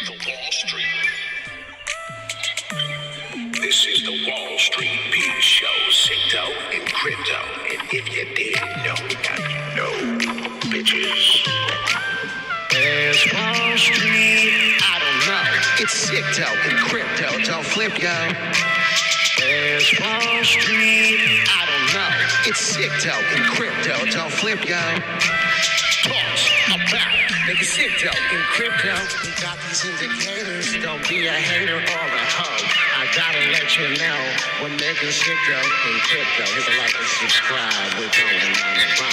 The Wall Street. This is the Wall Street Beat Show, Crypto and Crypto. And if you didn't know, now you know, bitches. There's Wall Street. I don't know. It's Crypto and Crypto. Don't flip, yo. There's Wall Street. I don't know. It's Crypto and Crypto. Don't flip, yo. Pause. I'm back. Nigga, Crypto and Crypto. We got these indicators. Don't be a hater or a hoe. I gotta let you know we're making Crypto and Crypto. Hit the like and subscribe. We're going on the run.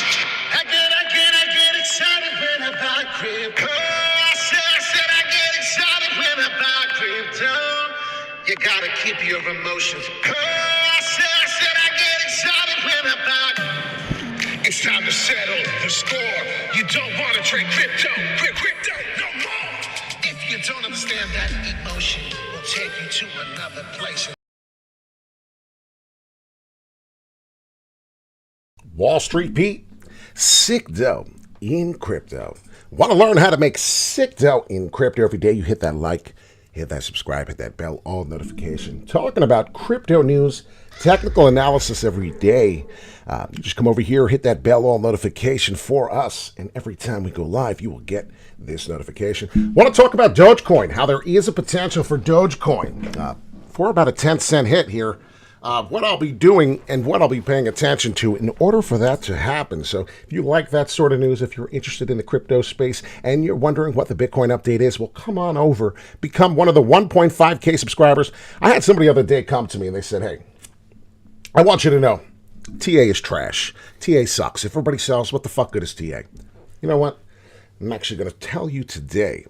I get excited when I buy crypto. I said I get excited when I buy crypto. You gotta keep your emotions. I said I get excited when I buy. It's time to settle the score. You don't want to trade crypto no more. If you don't understand that emotion, we'll take you to another place. Wall Street Pete, sick dough in crypto. Want to learn how to make sick dough in crypto every day? You hit that like, hit that subscribe, hit that bell, all notification. Talking about crypto news, technical analysis every day. You just come over here, hit that bell, all notification for us. And every time we go live, you will get this notification. Want to talk about DogeCoin, how there is a potential for DogeCoin. For about a 10-cent hit here. What I'll be doing and what I'll be paying attention to in order for that to happen. So if you like that sort of news, if you're interested in the crypto space and you're wondering what the Bitcoin update is, well, come on over. Become one of the 1.5K subscribers. I had somebody the other day come to me and they said, hey, I want you to know, TA is trash. TA sucks. If everybody sells, what the fuck good is TA? You know what? I'm actually going to tell you today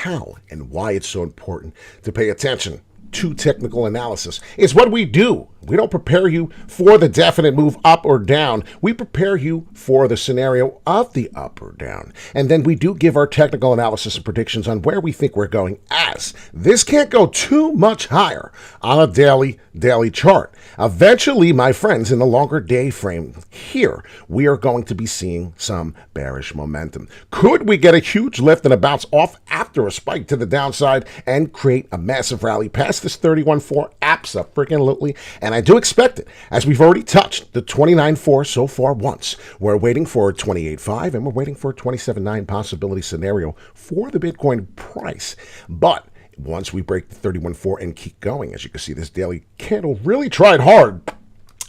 how and why it's so important to pay attention to technical analysis. It's what we do. We don't prepare you for the definite move up or down. We prepare you for the scenario of the up or down. And then we do give our technical analysis and predictions on where we think we're going, as this can't go too much higher on a daily chart. Eventually, my friends, in the longer day frame here, we are going to be seeing some bearish momentum. Could we get a huge lift and a bounce off after a spike to the downside and create a massive rally past this 31.4? Absolutely. And I do expect it, as we've already touched the 29.4 so far once. We're waiting for a 28.5 and we're waiting for a 27.9 possibility scenario for the Bitcoin price. But once we break the 31.4 and keep going, as you can see, this daily candle really tried hard.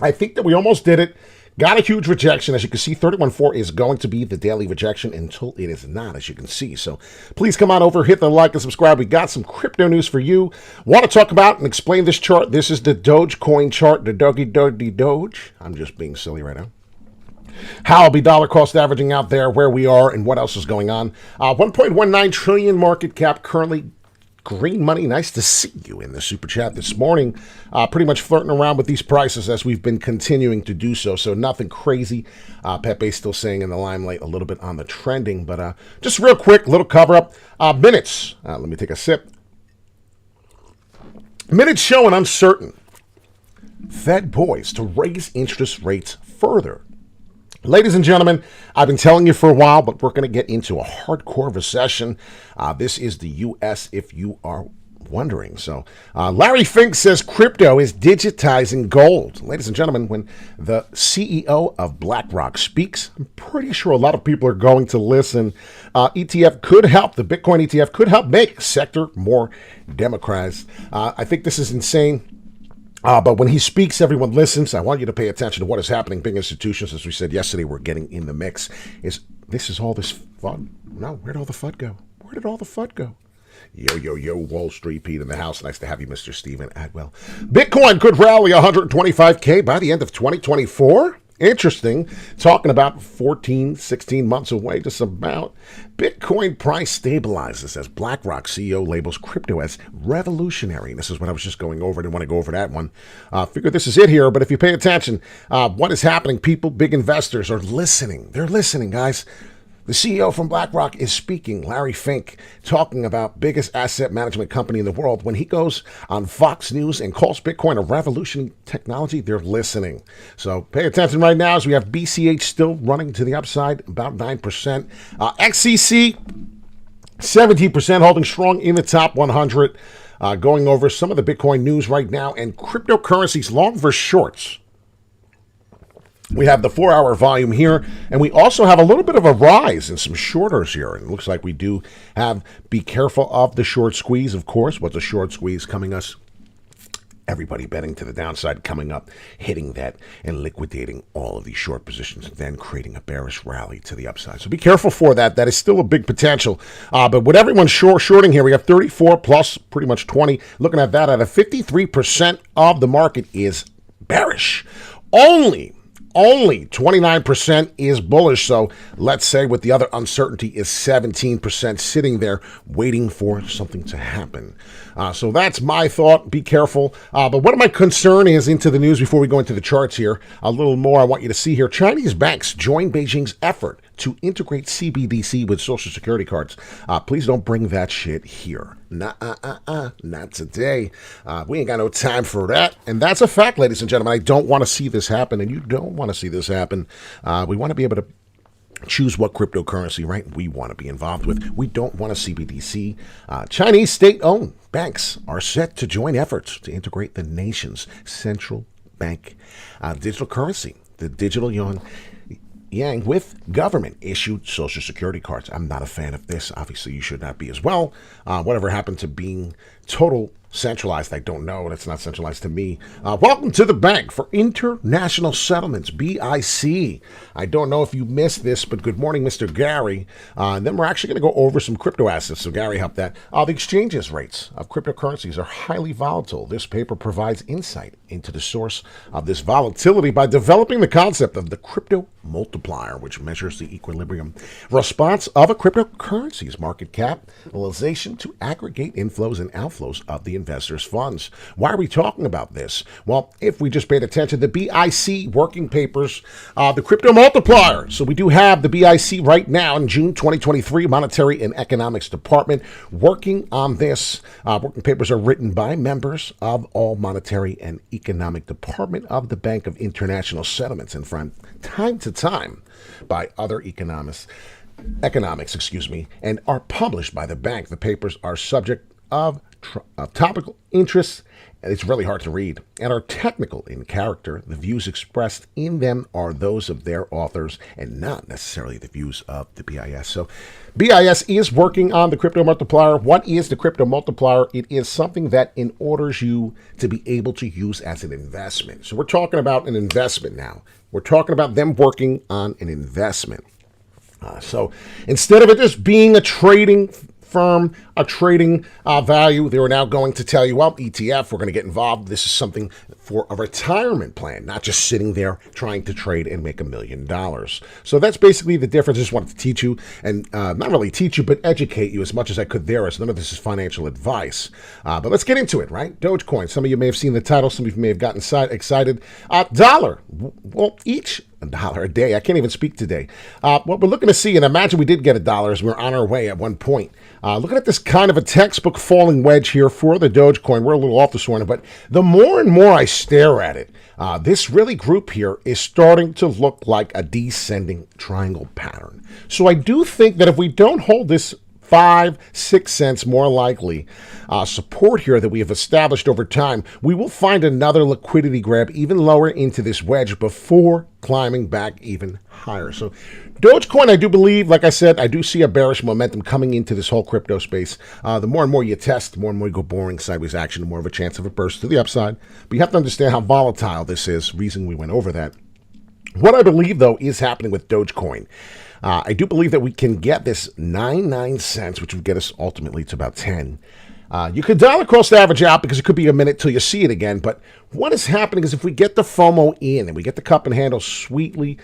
I think that we almost did it. Got a huge rejection. As you can see, 31.4 is going to be the daily rejection until it is not, as you can see. So please come on over, hit the like and subscribe. We got some crypto news for you. Want to talk about and explain this chart. This is the DogeCoin chart, the Doge. I'm just being silly right now. How I'll be dollar cost averaging out there, where we are, and what else is going on. 1.19 trillion market cap currently. Green money, nice to see you in the super chat this morning. Pretty much flirting around with these prices as we've been continuing to do so. So nothing crazy. Pepe's still staying in the limelight a little bit on the trending. But just real quick, little cover up. Minutes. Let me take a sip. Minutes showing uncertain. Fed poised to raise interest rates further. Ladies and gentlemen, I've been telling you for a while, but we're going to get into a hardcore recession. This is the U.S., if you are wondering. So Larry Fink says crypto is digitizing gold. Ladies and gentlemen, when the CEO of BlackRock speaks, I'm pretty sure a lot of people are going to listen. ETF could help. The Bitcoin ETF could help make sector more democratized. I think this is insane. But when he speaks, everyone listens. I want you to pay attention to what is happening. Big institutions, as we said yesterday, we're getting in the mix. This is all this fun? No, where'd all the FUD go? Where did all the FUD go? Yo, Wall Street Pete in the house. Nice to have you, Mr. Steven Adwell. Bitcoin could rally 125K by the end of 2024. Interesting. Talking about 14, 16 months away, just about. Bitcoin price stabilizes as BlackRock CEO labels crypto as revolutionary. This is what I was just going over. I didn't want to go over that one. Figure this is it here, but if you pay attention, what is happening, people, big investors are listening. They're listening, guys. The CEO from BlackRock is speaking, Larry Fink, talking about biggest asset management company in the world. When he goes on Fox News and calls Bitcoin a revolutionary technology, they're listening. So pay attention right now as we have BCH still running to the upside, about 9%. XCC 17% holding strong in the top 100. Going over some of the Bitcoin news right now and cryptocurrencies long versus shorts. We have the 4-hour volume here, and we also have a little bit of a rise in some shorters here. And it looks like we do have, be careful of the short squeeze, of course. What's a short squeeze coming us? Everybody betting to the downside coming up, hitting that and liquidating all of these short positions and then creating a bearish rally to the upside. So be careful for that. That is still a big potential. But with everyone shorting here, we have 34 plus pretty much 20. Looking at that, at a 53% of the market is bearish. Only 29% is bullish. So let's say with the other uncertainty is 17% sitting there waiting for something to happen. So that's my thought. Be careful. But what my concern is into the news before we go into the charts here, a little more I want you to see here. Chinese banks join Beijing's effort to integrate CBDC with Social Security cards. Please don't bring that shit here. Not today. We ain't got no time for that. And that's a fact, ladies and gentlemen. I don't want to see this happen, and you don't want to see this happen. We want to be able to choose what cryptocurrency, right, we want to be involved with. We don't want a CBDC. Chinese state-owned banks are set to join efforts to integrate the nation's central bank digital currency, the digital yuan, with government-issued Social Security cards. I'm not a fan of this. Obviously, you should not be as well. Whatever happened to being total centralized, I don't know. That's not centralized to me. Welcome to the Bank for International Settlements, BIC. I don't know if you missed this, but good morning, Mr. Gary. And then we're actually going to go over some crypto assets. So Gary helped that. The exchanges rates of cryptocurrencies are highly volatile. This paper provides insight into the source of this volatility by developing the concept of the crypto multiplier, which measures the equilibrium response of a cryptocurrency's market capitalization to aggregate inflows and outflows of the investors' funds. Why are we talking about this? Well, if we just paid attention, the BIC working papers, the crypto multiplier. So we do have the BIC right now in June 2023, Monetary and Economics Department working on this. Working papers are written by members of all Monetary and Economic Department of the Bank of International Settlements and from time to time by other economics, and are published by the bank. The papers are subject of topical interests, and it's really hard to read, and are technical in character. The views expressed in them are those of their authors and not necessarily the views of the BIS. So BIS is working on the crypto multiplier. What is the crypto multiplier? It is something that enables you to be able to use as an investment. So we're talking about an investment now. We're talking about them working on an investment. So instead of it just being a trading firm, a trading value, they are now going to tell you, well, ETF, we're going to get involved. This is something for a retirement plan, not just sitting there trying to trade and make $1 million. So that's basically the difference. I just wanted to teach you, and not really teach you, but educate you as much as I could there, as none of this is financial advice. But let's get into it, right? DogeCoin. Some of you may have seen the title. Some of you may have gotten excited. Dollar. Well, each $1 a day. I can't even speak today. What we're looking to see, and imagine we did get $1 as we were on our way at one point. Looking at this kind of a textbook falling wedge here for the Dogecoin. We're a little off this morning, but the more and more I stare at it, this really group here is starting to look like a descending triangle pattern. So I do think that if we don't hold this 5-6 cents more likely support here that we have established over time, we will find another liquidity grab even lower into this wedge before climbing back even higher. So Dogecoin, I do believe, like I said, I do see a bearish momentum coming into this whole crypto space. The more and more you test, the more and more you go boring sideways action, the more of a chance of a burst to the upside. But you have to understand how volatile this is. Reason we went over that. What I believe, though, is happening with Dogecoin. I do believe that we can get this 99 cents, which would get us ultimately to about 10. You could dollar cost average out because it could be a minute till you see it again. But what is happening is if we get the FOMO in and we get the cup and handle sweetly,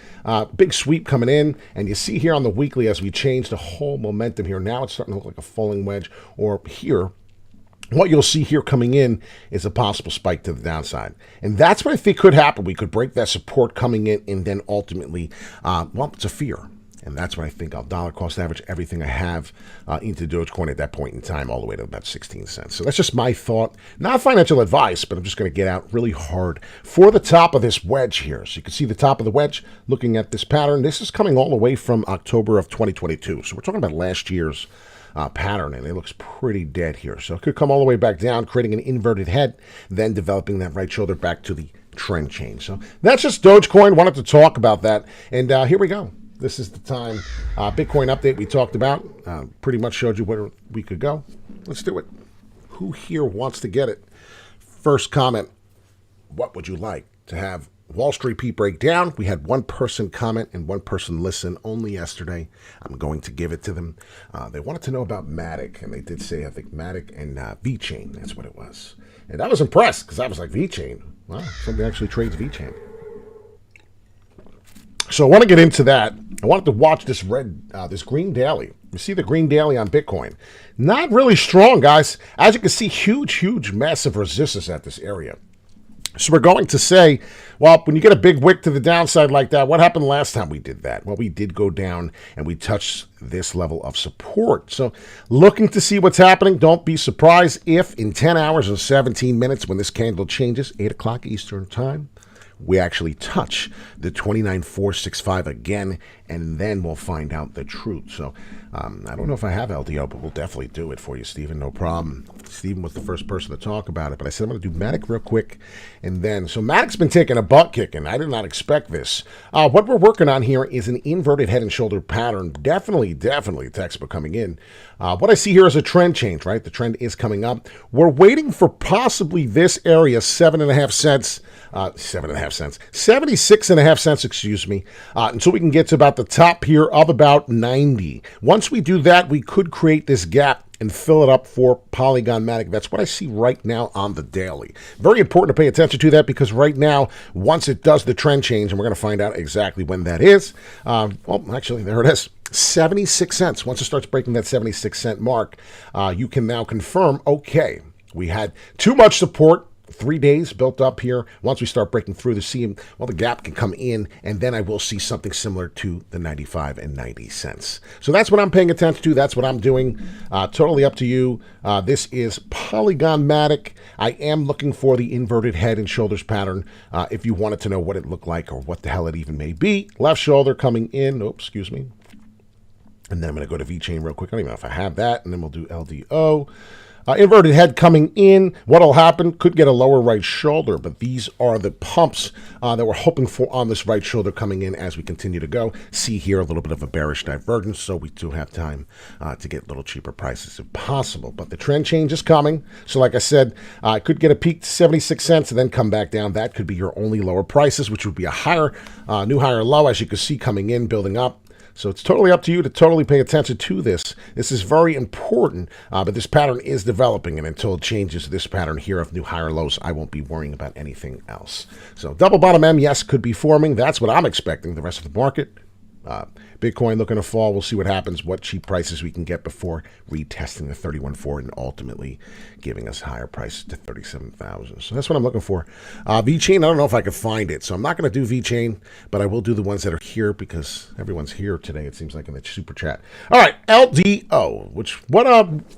big sweep coming in, and you see here on the weekly as we change the whole momentum here, now it's starting to look like a falling wedge, or here, what you'll see here coming in is a possible spike to the downside. And that's what I think could happen. We could break that support coming in, and then ultimately, well, it's a fear. And that's what I think I'll dollar cost average everything I have into Dogecoin at that point in time, all the way to about 16 cents. So that's just my thought. Not financial advice, but I'm just going to get out really hard for the top of this wedge here. So you can see the top of the wedge looking at this pattern. This is coming all the way from October of 2022. So we're talking about last year's pattern, and it looks pretty dead here. So it could come all the way back down, creating an inverted head, then developing that right shoulder back to the trend change. So that's just Dogecoin. Wanted to talk about that, and here we go. This is the time Bitcoin update we talked about. Pretty much showed you where we could go. Let's do it. Who here wants to get it? First comment, what would you like to have Wall Street Pete break down? We had one person comment and one person listen only yesterday. I'm going to give it to them. They wanted to know about Matic, and they did say, I think, Matic and VeChain. That's what it was. And I was impressed because I was like, VeChain? Wow, somebody actually trades VeChain. So I want to get into that. I wanted to watch this this green daily. You see the green daily on Bitcoin. Not really strong, guys. As you can see, huge, massive resistance at this area. So we're going to say, well, when you get a big wick to the downside like that, what happened last time we did that? Well, we did go down and we touched this level of support. So looking to see what's happening. Don't be surprised if in 10 hours and 17 minutes when this candle changes, 8 o'clock Eastern time, we actually touch the 29,465 again, and then we'll find out the truth. So I don't know if I have LDO, but we'll definitely do it for you, Stephen. No problem. Stephen was the first person to talk about it, but I said I'm going to do Matic real quick, and then so Matic's been taking a butt kicking. I did not expect this. What we're working on here is an inverted head and shoulder pattern. Definitely textbook coming in. What I see here is a trend change, right? The trend is coming up. We're waiting for possibly this area, 7.5 cents. 76.5 cents, excuse me, until we can get to about the top here of about 90. Once we do that, we could create this gap and fill it up for Polygon Matic. That's what I see right now on the daily. Very important to pay attention to that because right now, once it does the trend change, and we're going to find out exactly when that is. Well, actually, there it is. 76 cents. Once it starts breaking that 76 cent mark, you can now confirm, okay, we had too much support. 3 days built up here. Once we start breaking through the seam, well, the gap can come in, and then I will see something similar to the 95 and 90 cents. So that's what I'm paying attention to. That's what I'm doing. Totally up to you. This is Polygon Matic. I am looking for the inverted head and shoulders pattern. If you wanted to know what it looked like or what the hell it even may be. Left shoulder coming in. Oh, excuse me. And then I'm going to go to VeChain real quick. I don't even know if I have that. And then we'll do LDO. Inverted head coming in. What'll happen? Could get a lower right shoulder, but these are the pumps that we're hoping for on this right shoulder coming in as we continue to go. See here a little bit of a bearish divergence, so we do have time to get little cheaper prices if possible. But the trend change is coming. So like I said, I could get a peak to 76 cents and then come back down. That could be your only lower prices, which would be a higher, new higher low, as you can see coming in, building up. So it's totally up to you to totally pay attention to this. This is very important, but this pattern is developing, and until it changes this pattern here of new higher lows, I won't be worrying about anything else. So double bottom M, yes, could be forming. That's what I'm expecting. The rest of the market, Bitcoin looking to fall. We'll see what happens, what cheap prices we can get before retesting the 31.4 and ultimately giving us higher prices to 37,000. So that's what I'm looking for. VeChain, I don't know if I can find it, so I'm not going to do VeChain, but I will do the ones that are here because everyone's here today, it seems like, in the super chat. All right, LDO,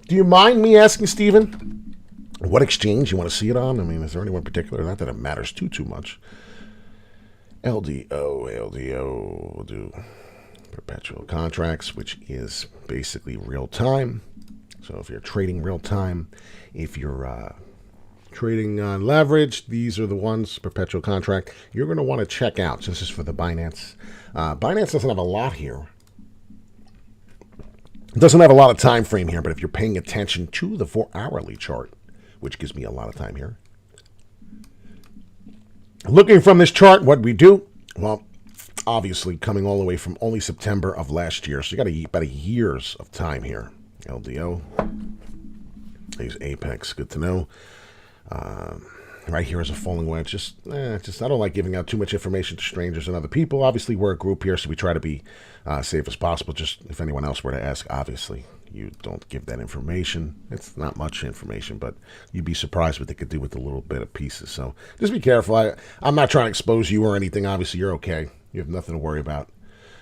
do you mind me asking, Stephen, what exchange you want to see it on? I mean, is there anyone particular? Not that it matters too much. LDO, we'll do perpetual contracts, which is basically real time. So if you're trading real time, if you're trading on leverage, these are the ones, perpetual contract, you're going to want to check out. So this is for the Binance. Binance doesn't have a lot here. It doesn't have a lot of time frame here, but if you're paying attention to the 4-hourly chart, which gives me a lot of time here. Looking from this chart, what we do? Well, obviously coming all the way from only September of last year. So you got about a years of time here. LDO. There's Apex. Good to know. Right here is a falling wedge. Just I don't like giving out too much information to strangers and other people. Obviously, we're a group here, so we try to be safe as possible. Just if anyone else were to ask, obviously, you don't give that information. It's not much information, but you'd be surprised what they could do with a little bit of pieces. So just be careful. I'm not trying to expose you or anything. Obviously, you're okay. You have nothing to worry about.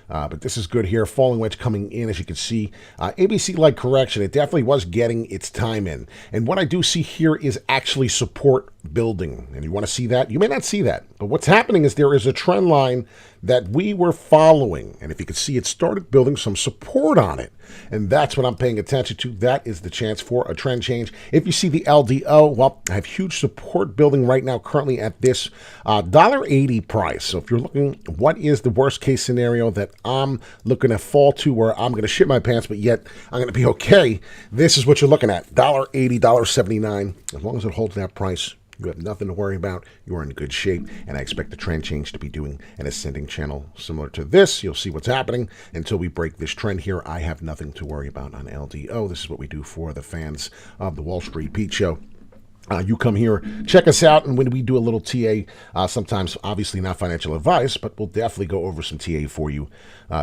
But this is good here. Falling wedge coming in, as you can see. ABC-like correction. It definitely was getting its time in. And what I do see here is actually support building. And you want to see that? You may not see that. But what's happening is there is a trend line that we were following. And if you can see, it started building some support on it. And that's what I'm paying attention to. That is the chance for a trend change. If you see the LDO, well, I have huge support building right now currently at this $1.80 price. So if you're looking, what is the worst case scenario that I'm looking to fall to where I'm going to shit my pants, but yet I'm going to be okay? This is what you're looking at, $1.80, $1.79. As long as it holds that price, you have nothing to worry about. You are in good shape, and I expect the trend change to be doing an ascending channel similar to this. You'll see what's happening until we break this trend here. I have nothing to worry about on LDO. This is what we do for the fans of the Wall Street Pete Show. You come here, check us out, and when we do a little TA, sometimes obviously not financial advice, but we'll definitely go over some TA for you,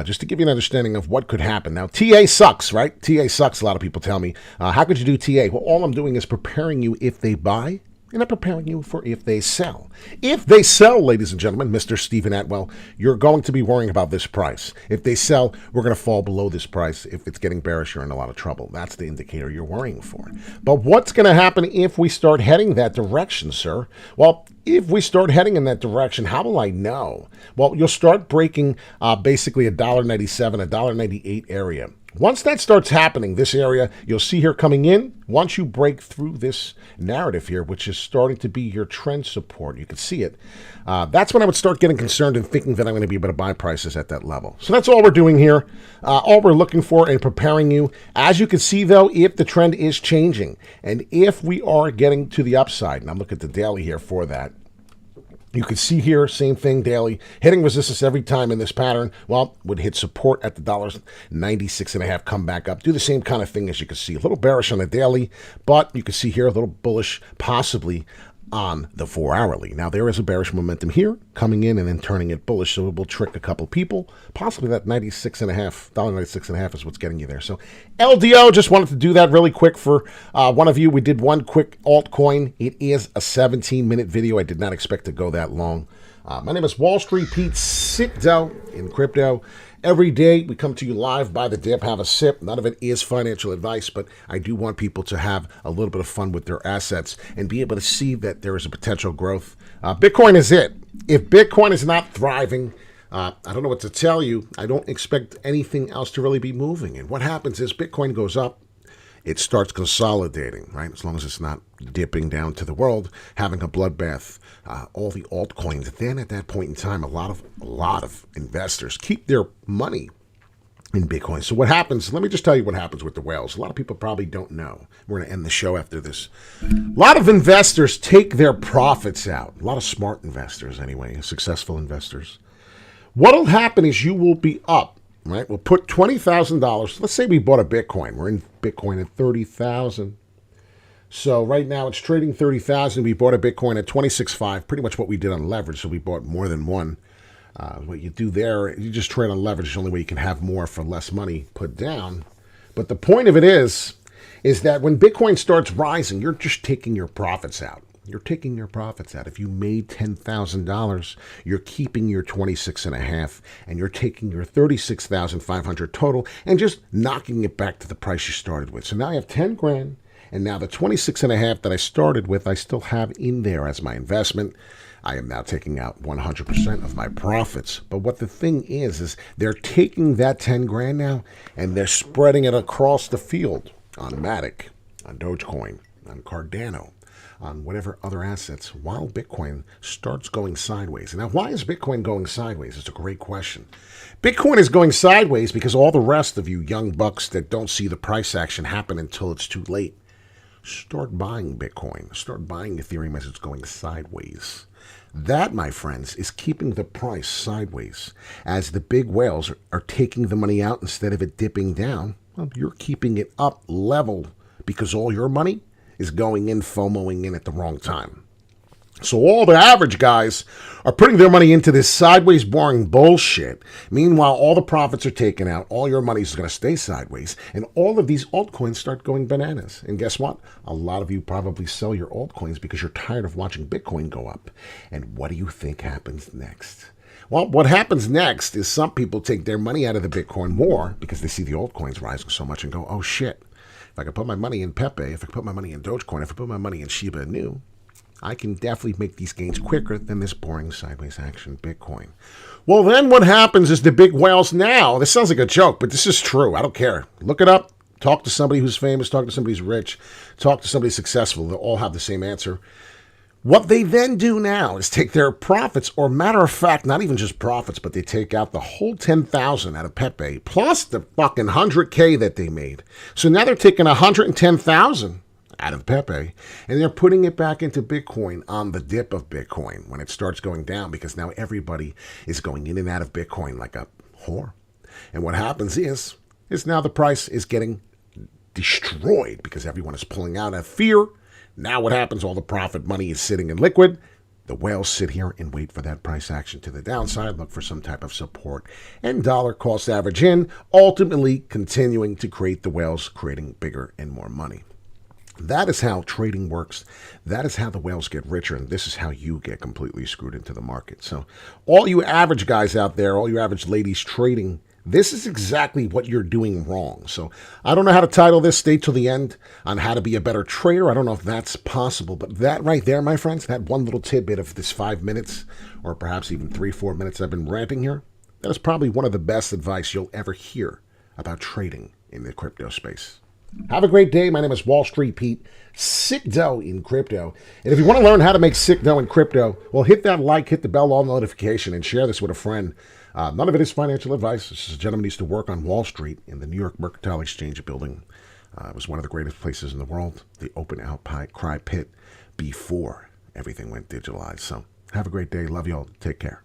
just to give you an understanding of what could happen. Now, TA sucks, right? TA sucks, a lot of people tell me. How could you do TA? Well, all I'm doing is preparing you if they buy, and I'm preparing you for if they sell. If they sell, ladies and gentlemen, Mr. Stephen Atwell, you're going to be worrying about this price. If they sell, we're going to fall below this price. If it's getting bearish, you're in a lot of trouble. That's the indicator you're worrying for. But what's going to happen if we start heading that direction, sir? Well, if we start heading in that direction, how will I know? Well, you'll start breaking basically $1.97, $1.98 area. Once that starts happening, this area, you'll see here coming in, once you break through this narrative here, which is starting to be your trend support, you can see it, that's when I would start getting concerned and thinking that I'm going to be able to buy prices at that level. So that's all we're doing here, all we're looking for and preparing you. As you can see, though, if the trend is changing and if we are getting to the upside, and I'm looking at the daily here for that, you can see here, same thing daily, hitting resistance every time in this pattern. Well, would hit support at the $96.5, come back up. Do the same kind of thing as you can see. A little bearish on the daily, but you can see here a little bullish possibly on the 4-hourly. Now, there is a bearish momentum here coming in and then turning it bullish, so it will trick a couple people. Possibly that $96.5 is what's getting you there. So LDO, just wanted to do that really quick for one of you. We did one quick altcoin. It is a 17-minute video. I did not expect to go that long. My name is Wall Street Pete, Crypto in crypto. Every day we come to you live by the dip, have a sip. None of it is financial advice, but I do want people to have a little bit of fun with their assets and be able to see that there is a potential growth. Bitcoin is it. If Bitcoin is not thriving, I don't know what to tell you. I don't expect anything else to really be moving. And what happens is Bitcoin goes up, it starts consolidating, right? As long as it's not dipping down to the world, having a bloodbath, all the altcoins. Then at that point in time, a lot of investors keep their money in Bitcoin. So what happens, let me just tell you what happens with the whales. A lot of people probably don't know. We're going to end the show after this. A lot of investors take their profits out. A lot of smart investors anyway, successful investors. What'll happen is you will be up. Right, we'll put $20,000. Let's say we bought a Bitcoin. We're in Bitcoin at 30,000. So right now it's trading 30,000. We bought a Bitcoin at 26.5. Pretty much what we did on leverage. So we bought more than one. What you do there, you just trade on leverage. It's the only way you can have more for less money put down. But the point of it is that when Bitcoin starts rising, you're just taking your profits out. You're taking your profits out. If you made $10,000, you're keeping your 26.5, and you're taking your 36,500 total and just knocking it back to the price you started with. So now I have 10 grand, and now the 26.5 that I started with, I still have in there as my investment. I am now taking out 100% of my profits. But what the thing is they're taking that 10 grand now, and they're spreading it across the field on Matic, on DogeCoin, on Cardano, on whatever other assets, while Bitcoin starts going sideways. Now, why is Bitcoin going sideways? It's a great question. Bitcoin is going sideways because all the rest of you young bucks that don't see the price action happen until it's too late, start buying Bitcoin. Start buying Ethereum as it's going sideways. That, my friends, is keeping the price sideways. As the big whales are taking the money out instead of it dipping down, well, you're keeping it up level because all your money is going in, FOMOing in at the wrong time. So all the average guys are putting their money into this sideways, boring bullshit. Meanwhile, all the profits are taken out. All your money is going to stay sideways. And all of these altcoins start going bananas. And guess what? A lot of you probably sell your altcoins because you're tired of watching Bitcoin go up. And what do you think happens next? Well, what happens next is some people take their money out of the Bitcoin more because they see the altcoins rising so much and go, oh shit. If I could put my money in Pepe, if I could put my money in DogeCoin, if I put my money in Shiba Inu, I can definitely make these gains quicker than this boring sideways action Bitcoin. Well, then what happens is the big whales now, this sounds like a joke, but this is true. I don't care. Look it up. Talk to somebody who's famous. Talk to somebody who's rich. Talk to somebody successful. They'll all have the same answer. What they then do now is take their profits, or matter of fact, not even just profits, but they take out the whole 10,000 out of Pepe, plus the fucking 100K that they made. So now they're taking 110,000 out of Pepe, and they're putting it back into Bitcoin on the dip of Bitcoin when it starts going down, because now everybody is going in and out of Bitcoin like a whore. And what happens is now the price is getting destroyed because everyone is pulling out of fear. Now what happens? All the profit money is sitting in liquid. The whales sit here and wait for that price action to the downside, look for some type of support, and dollar cost average in, ultimately continuing to create the whales, creating bigger and more money. That is how trading works. That is how the whales get richer, and this is how you get completely screwed into the market. So all you average guys out there, all you average ladies trading, this is exactly what you're doing wrong. So I don't know how to title this. Stay till the end on how to be a better trader. I don't know if that's possible, but that right there, my friends, that one little tidbit of this 5 minutes, or perhaps even 3-4 minutes I've been ranting here, that is probably one of the best advice you'll ever hear about trading in the crypto space. Have a great day. My name is Wall Street Pete, sick dough in crypto. And if you want to learn how to make sick dough in crypto, well, hit that like, hit the bell, all notification, and share this with a friend. None of it is financial advice. This is a gentleman who used to work on Wall Street in the New York Mercantile Exchange building. It was one of the greatest places in the world, the open outcry pit, before everything went digitalized. So have a great day. Love you all. Take care.